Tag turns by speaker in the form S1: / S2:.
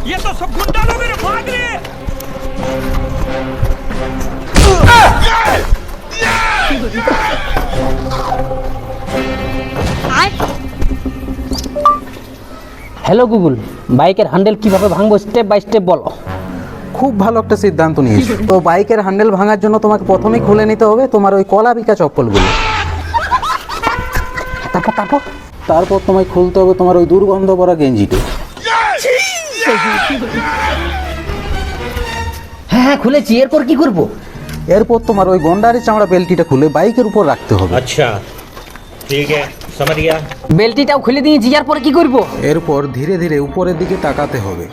S1: ये तो सब गुंडा लोग हैं, भाग रहे हैं।
S2: হ্যালো গুগল, বাইকের হ্যান্ডেল কিভাবে ভাঙবো স্টেপ বাই স্টেপ বলো।
S3: খুব ভালো একটা সিদ্ধান্ত নিয়েছো। তো বাইকের হ্যান্ডেল ভাঙার জন্য তোমাকে প্রথমেই খুলে নিতে হবে তোমার ওই কলা বিকা চপ্পলগুলো। তারপর তোমায় খুলতে হবে তোমার ওই দুর্গন্ধ ভরা গেঞ্জিটা।
S2: হ্যাঁ হ্যাঁ খুলেছি, এরপর কি করবো?
S3: এরপর তোমার ওই গন্ডারি চামড়া বেল্টিটা খুলে বাইকের উপর রাখতে হবে।
S1: अच्छा ठीक है, समझ गया।
S2: বেল্টিটাও খুলে দিয়েছি, এরপর কি করবো?
S3: এরপর ধীরে ধীরে উপরের দিকে তাকাতে হবে।